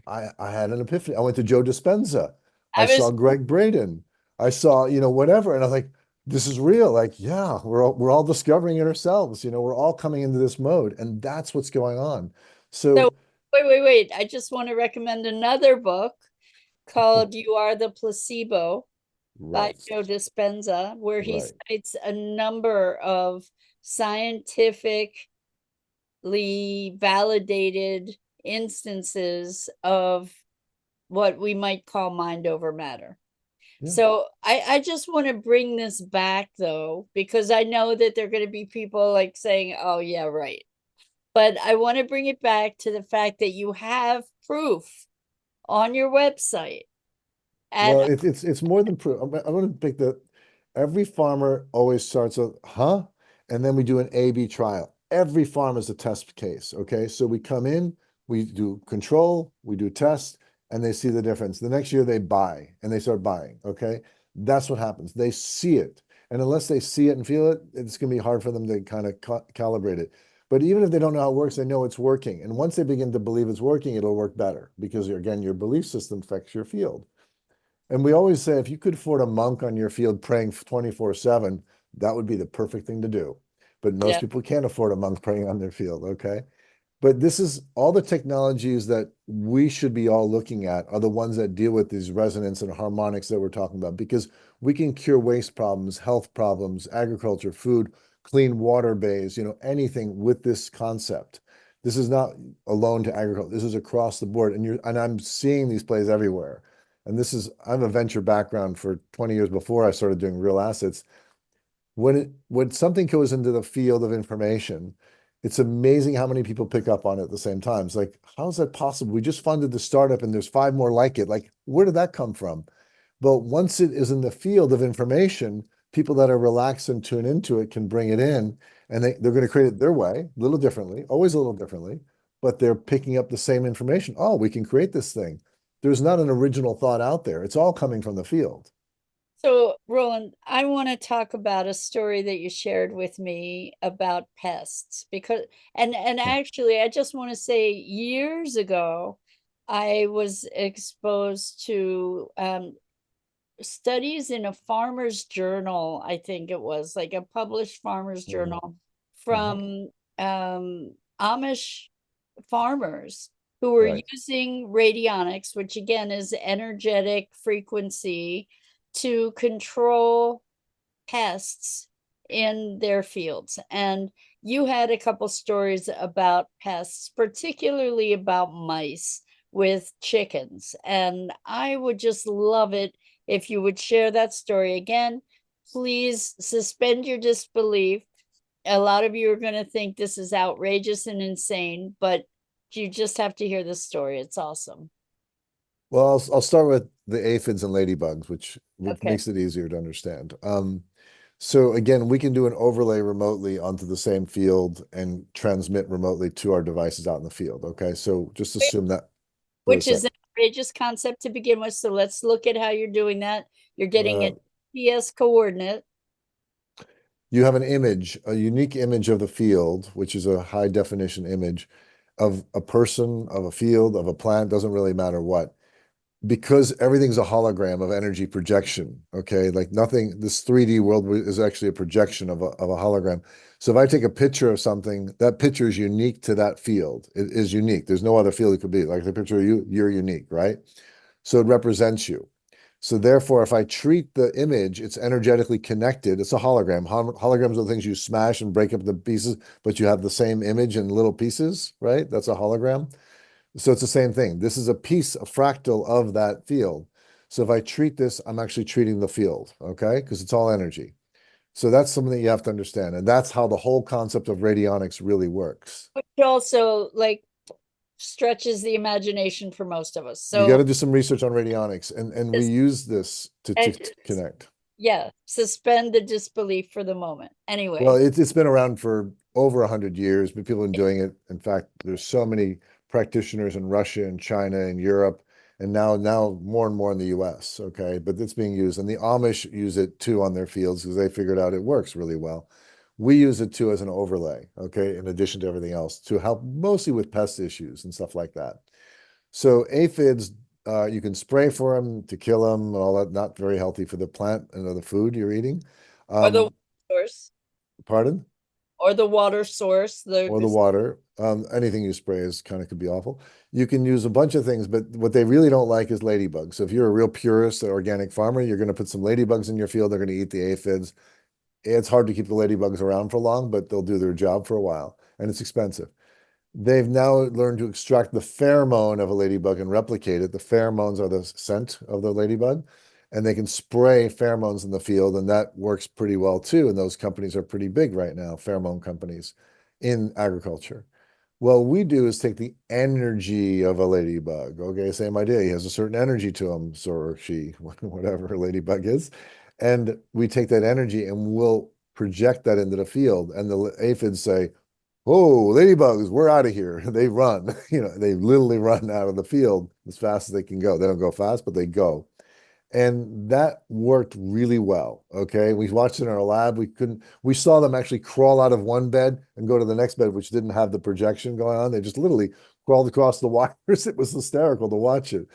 I had an epiphany. I went to Joe Dispenza. I I saw was Greg Braden. I saw, whatever. And I was like, this is real. Like, yeah, we're all discovering it ourselves. We're all coming into this mode. And that's what's going on. so So, wait. I just want to recommend another book called You Are the Placebo by right, Joe Dispenza, where he right. cites a number of scientifically validated instances of what we might call mind over matter. Yeah. So I just want to bring this back though, because I know that there are going to be people like saying, oh, yeah, right. But I want to bring it back to the fact that you have proof on your website. Well, And it's more than proof. I'm going to pick every farmer always starts with, huh? And then we do an A/B trial. Every farm is a test case. Okay. So we come in, we do control, we do test, and they see the difference. The next year they buy and they start buying. Okay. That's what happens. They see it. And unless they see it and feel it, it's going to be hard for them to kind of calibrate it. But even if they don't know how it works, they know it's working. And once they begin to believe it's working, it'll work better because, again, your belief system affects your field. And we always say if you could afford a monk on your field praying 24/7, that would be the perfect thing to do. But most yeah, people can't afford a monk praying on their field, okay? But this is all the technologies that we should be all looking at are the ones that deal with these resonance and harmonics that we're talking about, because we can cure waste problems, health problems, agriculture, food, clean water bays, anything with this concept. This is not alone to agriculture. This is across the board. And I'm seeing these plays everywhere. and this is, I have a venture background for 20 years before I started doing real assets. When something goes into the field of information, it's amazing how many people pick up on it at the same time. It's like, how is that possible? We just funded the startup and there's 5 more like it. Like, where did that come from? But once it is in the field of information, people that are relaxed and tune into it can bring it in, and they're going to create it their way, a little differently, always a little differently, but they're picking up the same information. Oh, we can create this thing. There's not an original thought out there. It's all coming from the field. So, Roland, I want to talk about a story that you shared with me about pests because and actually I just want to say years ago I was exposed to studies in a farmer's journal, I think it was like a published farmer's Mhm. journal Mhm. from Amish farmers who were Right. using radionics, which again is energetic frequency to control pests in their fields. And you had a couple stories about pests, particularly about mice with chickens. And I would just love it if you would share that story again. Please suspend your disbelief. A lot of you are going to think this is outrageous and insane, but you just have to hear this story. It's awesome. Well, I'll start with the aphids and ladybugs, which Okay. makes it easier to understand. So again, we can do an overlay remotely onto the same field and transmit remotely to our devices out in the field. Okay, so just assume that for a Which is sec. an outrageous concept to begin with. So let's look at how you're doing that. You're getting Uh, a GPS coordinate. you have an image, a unique image of the field, which is a high definition image of a person, of a field, of a plant, doesn't really matter what. Because everything's a hologram of energy projection, okay? Like nothing, this 3D world is actually a projection of a hologram. So if I take a picture of something, that picture is unique to that field. It is unique. There's no other field it could be. Like the picture of you, you're unique, right? So it represents you. So therefore, if I treat the image, it's energetically connected. It's a hologram. Holograms are the things you smash and break up the pieces, but you have the same image in little pieces, right? That's a hologram. So it's the same thing. This is a piece, a fractal of that field. So if I treat this, I'm actually treating the field, okay? Because it's all energy. So that's something that you have to understand. And that's how the whole concept of radionics really works. Which also like stretches the imagination for most of us. You got So to do some research on radionics, and we this, use this to and connect. yeah, suspend the disbelief for the moment. Well, Anyway, it's been around for over 100 years, but people have been doing it. In fact, there's so many practitioners in Russia and China and Europe, and now more and more in the US. Okay, but it's being used, and the Amish use it too on their fields because they figured out it works really well. We use it too as an overlay, okay, in addition to everything else, to help mostly with pest issues and stuff like that. So aphids, you can spray for them to kill them and all that. Not very healthy for the plant and the food you're eating. or the Um, source, Pardon? or the water source, Or the water. Anything you spray is kind of could be awful. You can use a bunch of things, but what they really don't like is ladybugs. So if you're a real purist or organic farmer, you're going to put some ladybugs in your field. They're going to eat the aphids. It's hard to keep the ladybugs around for long, but they'll do their job for a while, and it's expensive. They've now learned to extract the pheromone of a ladybug and replicate it. The pheromones are the scent of the ladybug, and they can spray pheromones in the field, and that works pretty well too. And those companies are pretty big right now, pheromone companies in agriculture. Well, we do is take the energy of a ladybug. Okay, same idea. He has a certain energy to him, so or she, whatever a ladybug is. And we take that energy and we'll project that into the field. And the aphids say, "Oh, ladybugs, we're out of here." They run, they literally run out of the field as fast as they can go. They don't go fast, but they go. And that worked really well. Okay. We watched it in our lab. We saw them actually crawl out of one bed and go to the next bed, which didn't have the projection going on. They just literally crawled across the wires. It was hysterical to watch it.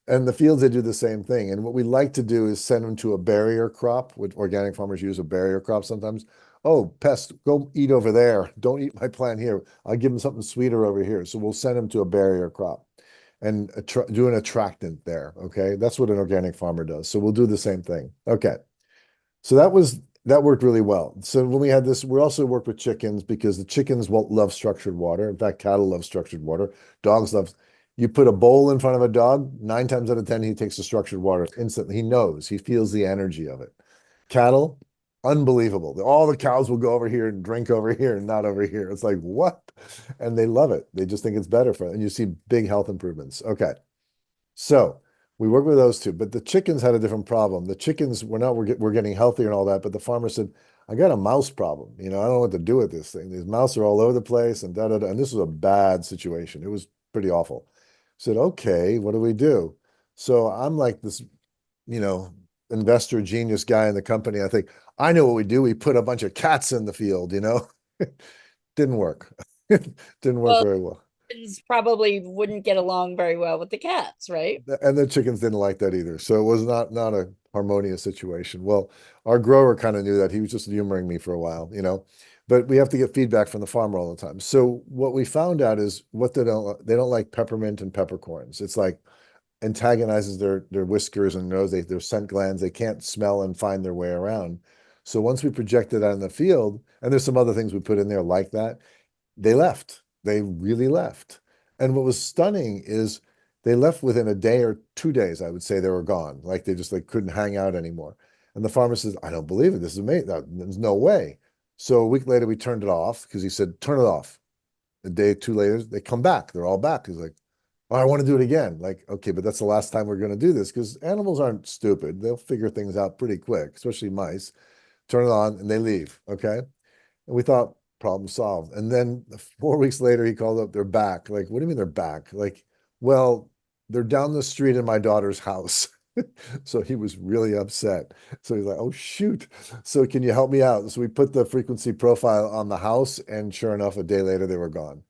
And the fields, they do the same thing. And what we like to do is send them to a barrier crop, which organic farmers use a barrier crop sometimes. Oh, pest, go eat over there. Don't eat my plant here. I'll give them something sweeter over here. So we'll send them to a barrier crop and do an attractant there. Okay. That's what an organic farmer does. So we'll do the same thing. Okay. So that worked really well. So when we had this, we also worked with chickens because the chickens won't love structured water. In fact, cattle love structured water. Dogs love, You put a bowl in front of a dog, 9 times out of 10, he takes the structured water instantly. He knows, he feels the energy of it. Cattle, unbelievable. All the cows will go over here and drink over here and not over here. It's like, what? And they love it. They just think it's better for them. And you see big health improvements. Okay. So we work with those two, but the chickens had a different problem. The chickens we're getting healthier and all that, but the farmer said, I got a mouse problem. I don't know what to do with this thing. These mice are all over the place and da da da. And this was a bad situation. It was pretty awful. Said, okay, what do we do? So I'm like this, you know, investor genius guy in the company. I think I know what we do. We put a bunch of cats in the field, Didn't work. Didn't work Well, very well. chickens probably wouldn't get along very well with the cats, right? And the chickens didn't like that either. So it was not a harmonious situation. Well, our grower kind of knew that. He was just humoring me for a while. But we have to get feedback from the farmer all the time. So what we found out is what they don't like peppermint and peppercorns. It's like antagonizes their whiskers and nose, their scent glands. They can't smell and find their way around. So once we projected that in the field, and there's some other things we put in there like that, they left. They really left. And what was stunning is they left within a day or 2 days, I would say they were gone. Like they just couldn't hang out anymore. And the farmer says, I don't believe it. This is amazing. There's no way. So a week later, we turned it off because he said, turn it off. A day or two later, they come back. They're all back. He's like, oh, I want to do it again. Like, okay, but that's the last time we're going to do this because animals aren't stupid. They'll figure things out pretty quick, especially mice. Turn it on and they leave. Okay. And we thought, problem solved. And then 4 weeks later, he called up, they're back. Like, what do you mean they're back? Like, well, they're down the street in my daughter's house. So he was really upset. So he's like, oh, shoot. So can you help me out? So we put the frequency profile on the house, and sure enough, a day later, they were gone.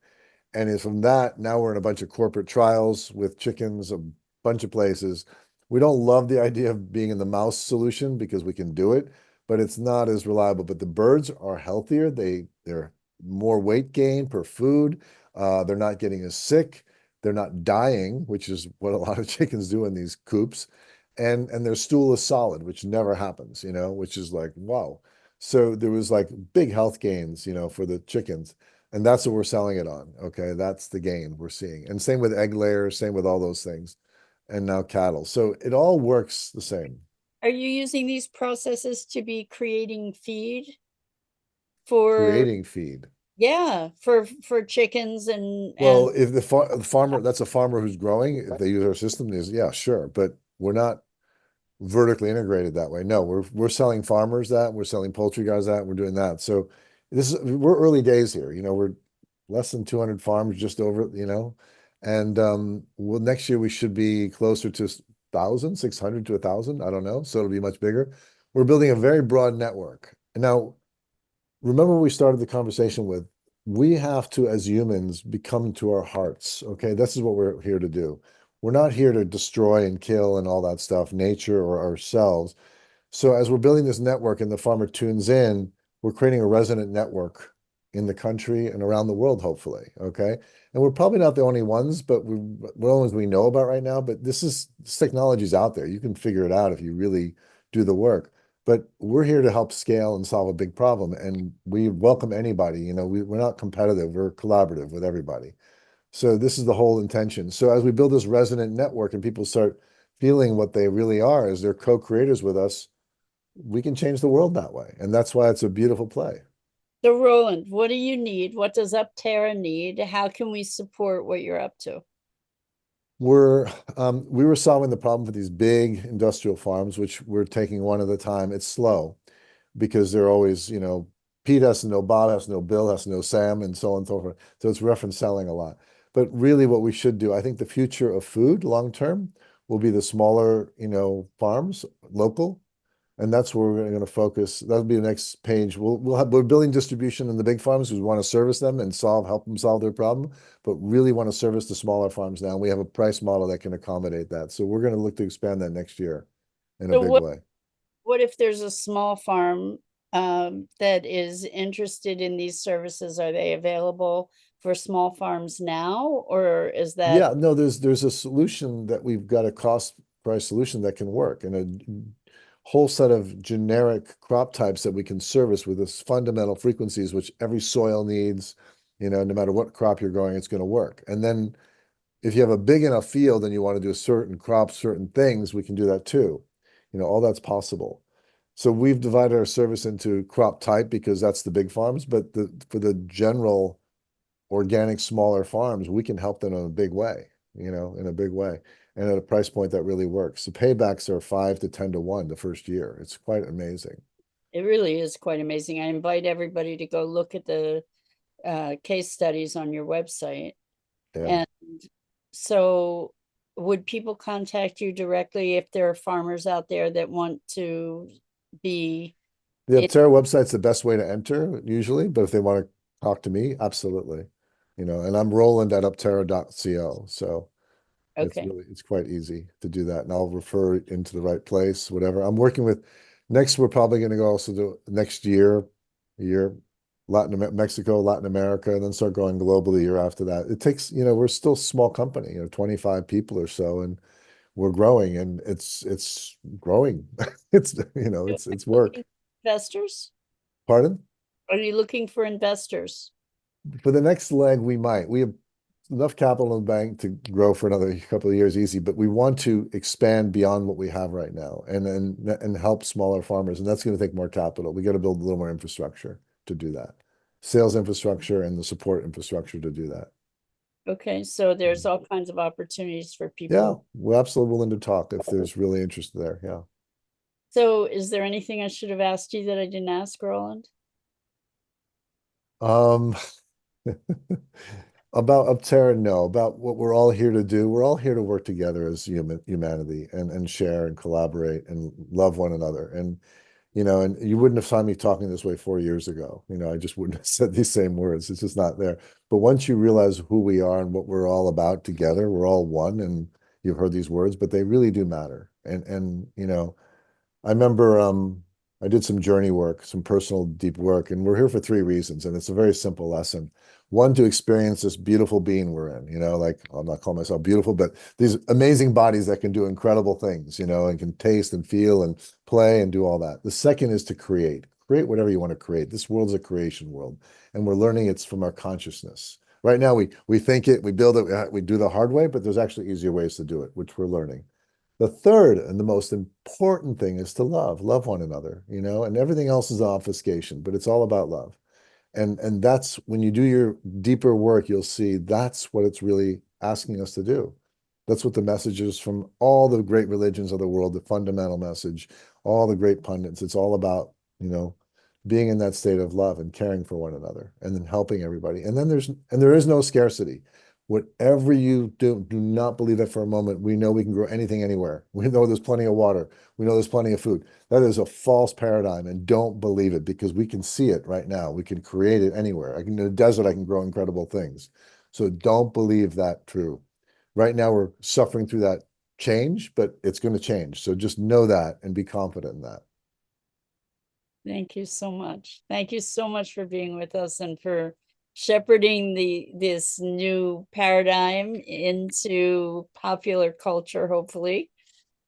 And it's from that, now we're in a bunch of corporate trials with chickens, a bunch of places. We don't love the idea of being in the mouse solution because we can do it, but it's not as reliable. But the birds are healthier. They're more weight gain per food. They're not getting as sick. They're not dying, which is what a lot of chickens do in these coops. And their stool is solid, which never happens, which is like, wow. So there was like big health gains, for the chickens. And that's what we're selling it on. Okay. That's the gain we're seeing. And same with egg layers, same with all those things. And now cattle. So it all works the same. Are you using these processes to be creating feed for, Creating feed. yeah, for chickens Well, and if the farmer, that's a farmer who's growing, if they use our system, is yeah, sure. But we're not vertically integrated that way. No, we're selling farmers that, we're selling poultry guys that, we're doing that. So we're early days here. We're less than 200 farms, just over, and well, next year we should be closer to 1,600 to 1,000. I don't know. So it'll be much bigger. We're building a very broad network. And now, remember we started the conversation with, we have to, as humans, become to our hearts. Okay, this is what we're here to do. We're not here to destroy and kill and all that stuff, nature or ourselves. So as we're building this network and the farmer tunes in, we're creating a resonant network in the country and around the world, hopefully. Okay. And we're probably not the only ones, but we're the ones we know about right now. But this technology's out there. You can figure it out if you really do the work. But we're here to help scale and solve a big problem. And we welcome anybody. We're not competitive, we're collaborative with everybody. So this is the whole intention. So as we build this resonant network and people start feeling what they really are as they're co-creators with us, we can change the world that way. And that's why it's a beautiful play. so Roland, what do you need? What does UpTerra need? How can we support what you're up to? We were solving the problem for these big industrial farms, which we're taking one at a time. It's slow because they're always, Pete has to know Bob, has to know Bill, has to know Sam, and so on and so forth. So it's reference selling a lot. But really what we should do, I think the future of food long term will be the smaller, farms, local. And that's where we're going to focus. That'll be the next page. We're building distribution in the big farms who want to service them and help them solve their problem, but really want to service the smaller farms now. We have a price model that can accommodate that. So we're going to look to expand that next year in a So big way. what if there's a small farm that is interested in these services? Are they available for small farms now, or is that? Yeah, no, there's a solution that we've got a cost price solution that can work, and a whole set of generic crop types that we can service with this fundamental frequencies, which every soil needs, no matter what crop you're growing, it's going to work. And then If you have a big enough field and you want to do a certain crop, certain things, we can do that too. All that's possible. So we've divided our service into crop type because that's the big farms, but for the general organic smaller farms, we can help them in a big way, in a big way, and at a price point that really works. The paybacks are 5 to 10 to 1 the first year. It's quite amazing. It really is quite amazing. I invite everybody to go look at the case studies on your website. Yeah. And so would people contact you directly if there are farmers out there that want to be The UpTerra website's the best way to enter usually, but if they want to talk to me, absolutely. And I'm Roland at upterra.co. So okay. it's quite easy to do that. And I'll refer it into the right place, whatever. I'm working with next, we're probably going to go also do next year, Mexico, Latin America, and then start going globally the year after that. It takes, we're still a small company, 25 people or so, and we're growing, and it's growing. It's work. Investors? Pardon? Are you looking for investors? For the next leg, we might. We have enough capital in the bank to grow for another couple of years easy, but we want to expand beyond what we have right now and help smaller farmers, and that's going to take more capital. We got to build a little more infrastructure to do that. Sales infrastructure and the support infrastructure to do that. Okay, so there's all kinds of opportunities for people. Yeah, we're absolutely willing to talk if there's really interest there. Yeah. So is there anything I should have asked you that I didn't ask, Roland? About UpTerra, no. About what we're all here to do. We're all here to work together as humanity and share and collaborate and love one another. And and you wouldn't have found me talking this way 4 years ago. I just wouldn't have said these same words. It's just not there. But once you realize who we are and what we're all about together, we're all one. And you've heard these words, but they really do matter. And I remember I did some journey work, some personal deep work, and we're here for 3 reasons. And it's a very simple lesson. One, to experience this beautiful being we're in, like I'm not calling myself beautiful, but these amazing bodies that can do incredible things, and can taste and feel and play and do all that. The second is to create whatever you want to create. This world's a creation world, and we're learning it's from our consciousness. Right now, we think it, we build it, we do the hard way, but there's actually easier ways to do it, which we're learning. The third and the most important thing is to love one another, and everything else is obfuscation, but it's all about love. And that's when you do your deeper work, you'll see that's what it's really asking us to do. That's what the message is from all the great religions of the world, the fundamental message, all the great pundits. It's all about, being in that state of love and caring for one another and then helping everybody. And there is no scarcity. Whatever you do not believe that for a moment. We know we can grow anything anywhere. We know there's plenty of water. We know there's plenty of food. That is a false paradigm, and don't believe it because we can see it right now. We can create it anywhere. In the desert, I can grow incredible things. So don't believe that true. Right now, we're suffering through that change, but it's going to change. So just know that and be confident in that. Thank you so much. Thank you so much for being with us and for shepherding this new paradigm into popular culture, hopefully.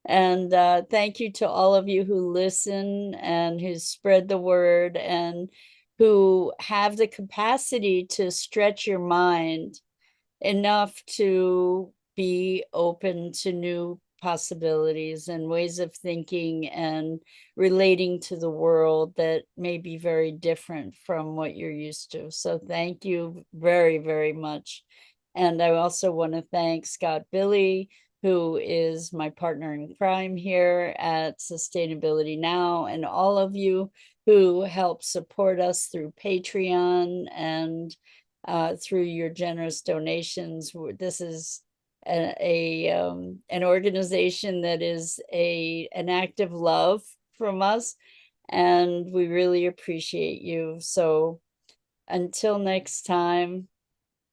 And thank you to all of you who listen and who spread the word and who have the capacity to stretch your mind enough to be open to new possibilities and ways of thinking and relating to the world that may be very different from what you're used to. So thank you very, very much. And I also want to thank Scott Billy, who is my partner in crime here at Sustainability Now, and all of you who help support us through Patreon and through your generous donations. This is an organization that is an act of love from us, and we really appreciate you. So until next time,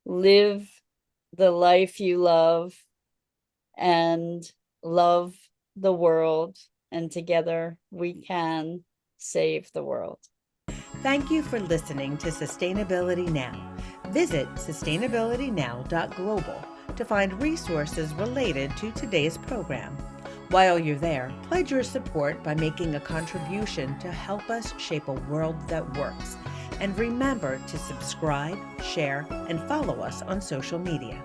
live the life you love and love the world, and together we can save the world. Thank you for listening to Sustainability Now. Visit sustainabilitynow.global to find resources related to today's program. While you're there, pledge your support by making a contribution to help us shape a world that works. And remember to subscribe, share, and follow us on social media.